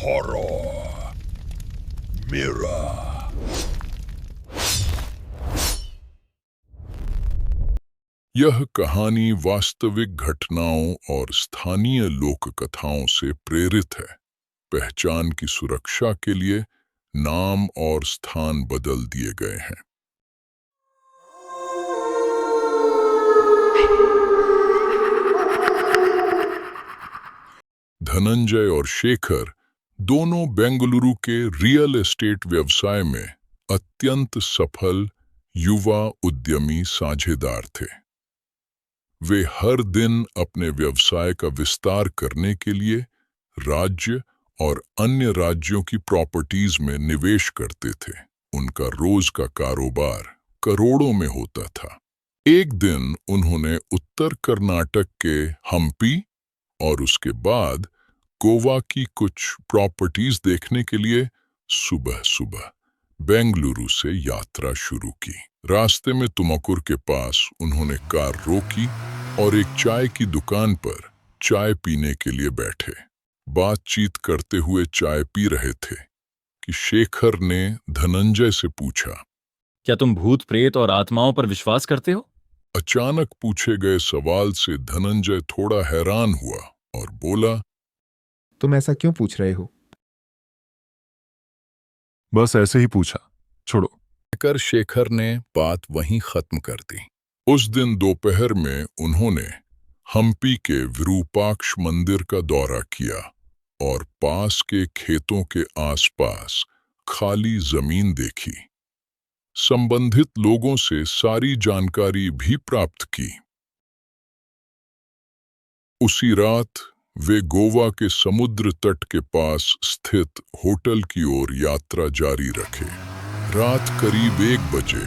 Horror Mirror। यह कहानी वास्तविक घटनाओं और स्थानीय लोक कथाओं से प्रेरित है। पहचान की सुरक्षा के लिए नाम और स्थान बदल दिए गए हैं। धनंजय और शेखर दोनों बेंगलुरु के रियल एस्टेट व्यवसाय में अत्यंत सफल युवा उद्यमी साझेदार थे। वे हर दिन अपने व्यवसाय का विस्तार करने के लिए राज्य और अन्य राज्यों की प्रॉपर्टीज में निवेश करते थे। उनका रोज का कारोबार करोड़ों में होता था। एक दिन उन्होंने उत्तर कर्नाटक के हम्पी और उसके बाद गोवा की कुछ प्रॉपर्टीज देखने के लिए सुबह सुबह बेंगलुरु से यात्रा शुरू की। रास्ते में तुमकुर के पास उन्होंने कार रोकी और एक चाय की दुकान पर चाय पीने के लिए बैठे। बातचीत करते हुए चाय पी रहे थे कि शेखर ने धनंजय से पूछा, क्या तुम भूत प्रेत और आत्माओं पर विश्वास करते हो? अचानक पूछे गए सवाल से धनंजय थोड़ा हैरान हुआ और बोला, तुम ऐसा क्यों पूछ रहे हो? बस ऐसे ही पूछा, छोड़ो। कर शेखर ने बात वहीं खत्म कर दी। उस दिन दोपहर में उन्होंने हम्पी के विरूपाक्ष मंदिर का दौरा किया और पास के खेतों के आसपास खाली जमीन देखी। संबंधित लोगों से सारी जानकारी भी प्राप्त की। उसी रात वे गोवा के समुद्र तट के पास स्थित होटल की ओर यात्रा जारी रखे। रात करीब 1 बजे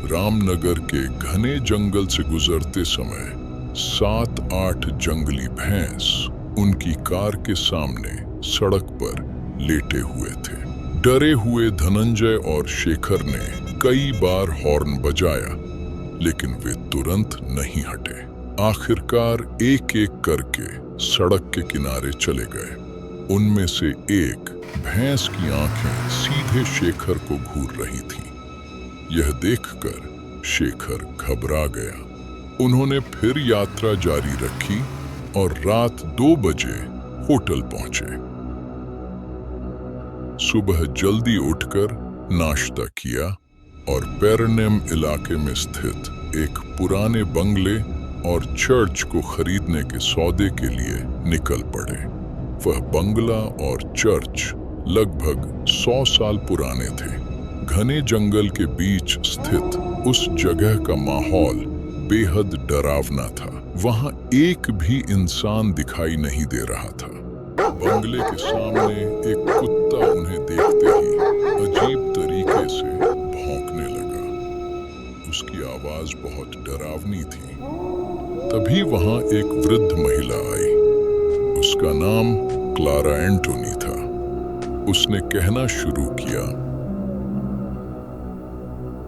रामनगर के घने जंगल से गुजरते समय 7-8 जंगली भैंस उनकी कार के सामने सड़क पर लेटे हुए थे। डरे हुए धनंजय और शेखर ने कई बार हॉर्न बजाया, लेकिन वे तुरंत नहीं हटे। आखिरकार एक-एक करके सड़क के किनारे चले गए। उनमें से एक भैंस की आंखें सीधे शेखर को घूर रही थीं। यह देखकर शेखर घबरा गया। उन्होंने फिर यात्रा जारी रखी और रात 2 बजे होटल पहुंचे। सुबह जल्दी उठकर नाश्ता किया और पेरनेम इलाके में स्थित एक पुराने बंगले और चर्च को खरीदने के सौदे के लिए निकल पड़े। वह बंगला और चर्च लगभग 100 साल पुराने थे। घने जंगल के बीच स्थित उस जगह का माहौल बेहद डरावना था। वहां एक भी इंसान दिखाई नहीं दे रहा था। बंगले के सामने एक कुत्ता उन्हें देखते ही अजीब तरीके से भौंकने लगा। उसकी आवाज बहुत डरावनी थी। तभी वहां एक वृद्ध महिला आई। उसका नाम क्लारा एंटोनी था। उसने कहना शुरू किया,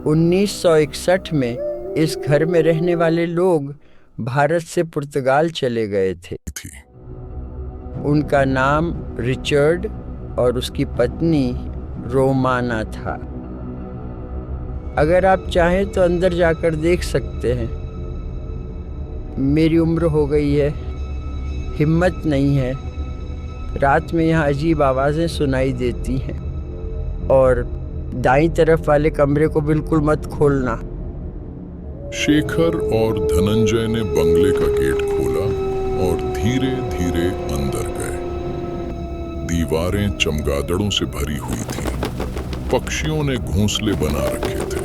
1961 में इस घर में रहने वाले लोग भारत से पुर्तगाल चले गए थे। उनका नाम रिचर्ड और उसकी पत्नी रोमाना था। अगर आप चाहें तो अंदर जाकर देख सकते हैं। मेरी उम्र हो गई है, हिम्मत नहीं है। रात में यहाँ अजीब आवाज़ें सुनाई देती हैं और दाईं तरफ वाले कमरे को बिल्कुल मत खोलना। शेखर और धनंजय ने बंगले का गेट खोला और धीरे धीरे अंदर गए। दीवारें चमगादड़ों से भरी हुई थीं। पक्षियों ने घोंसले बना रखे थे।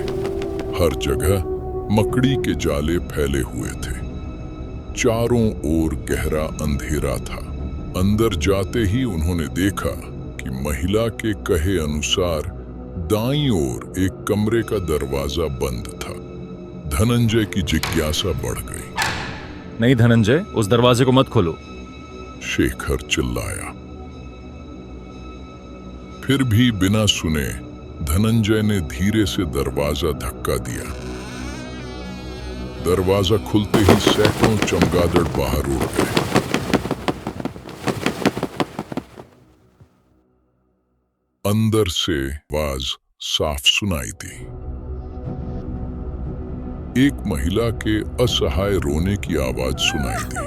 हर जगह मकड़ी के जाले फैले हुए थे। चारों ओर गहरा अंधेरा था। अंदर जाते ही उन्होंने देखा कि महिला के कहे अनुसार दाईं ओर एक कमरे का दरवाजा बंद था। धनंजय की जिज्ञासा बढ़ गई। नहीं धनंजय, उस दरवाजे को मत खोलो। शेखर चिल्लाया। फिर भी बिना सुने धनंजय ने धीरे से दरवाजा धक्का दिया। दरवाजा खुलते ही सैकड़ों चमगादड़ बाहर उड़ गए। अंदर से आवाज साफ सुनाई दी। एक महिला के असहाय रोने की आवाज सुनाई दी।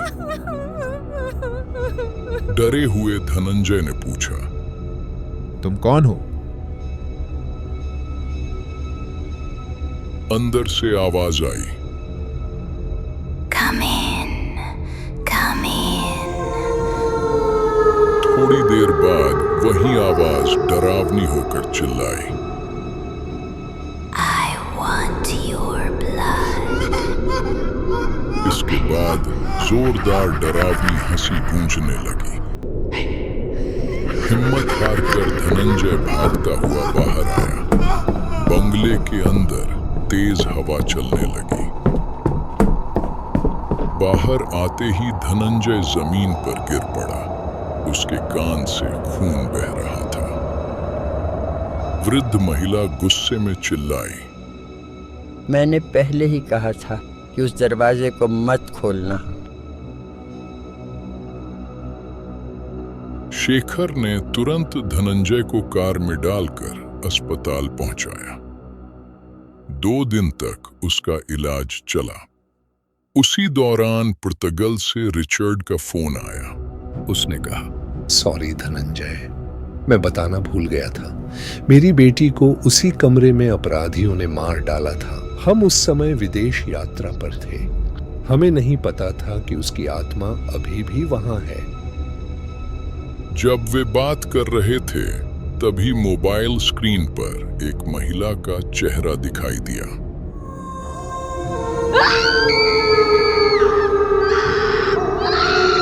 डरे हुए धनंजय ने पूछा, तुम कौन हो? अंदर से आवाज आई, Come in. Come in. थोड़ी देर बाद वही आवाज डरावनी होकर चिल्लाई, I want your blood. इसके बाद जोरदार डरावनी हंसी गूंजने लगी। हिम्मत हारकर धनंजय भागता हुआ बाहर आया। बंगले के अंदर तेज हवा चलने लगी। बाहर आते ही धनंजय जमीन पर गिर पड़ा। उसके कान से खून बह रहा था। वृद्ध महिला गुस्से में चिल्लाई, मैंने पहले ही कहा था कि उस दरवाजे को मत खोलना। शेखर ने तुरंत धनंजय को कार में डालकर अस्पताल पहुंचाया। 2 दिन तक उसका इलाज चला। उसी दौरान पुर्तगाल से रिचर्ड का फोन आया। उसने कहा, सॉरी धनंजय, मैं बताना भूल गया था। मेरी बेटी को उसी कमरे में अपराधियों ने मार डाला था। हम उस समय विदेश यात्रा पर थे। हमें नहीं पता था कि उसकी आत्मा अभी भी वहां है। जब वे बात कर रहे थे तभी मोबाइल स्क्रीन पर एक महिला का चेहरा दिखाई दिया।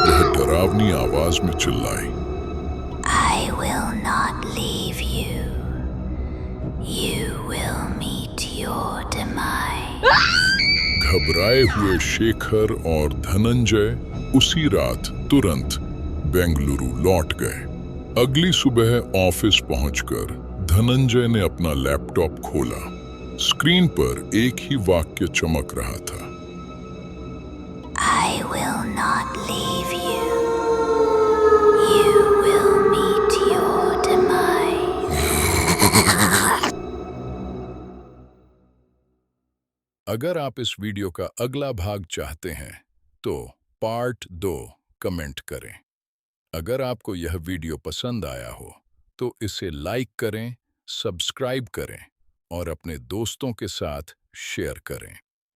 वह डरावनी आवाज में चिल्लाई, I will not leave you. You will meet your demise. घबराए हुए शेखर और धनंजय उसी रात तुरंत बेंगलुरु लौट गए। अगली सुबह ऑफिस पहुंचकर धनंजय ने अपना लैपटॉप खोला। स्क्रीन पर एक ही वाक्य चमक रहा था, I will not leave you. You will meet your demise. अगर आप इस वीडियो का अगला भाग चाहते हैं तो पार्ट 2 कमेंट करें। अगर आपको यह वीडियो पसंद आया हो तो इसे लाइक करें, सब्सक्राइब करें और अपने दोस्तों के साथ शेयर करें।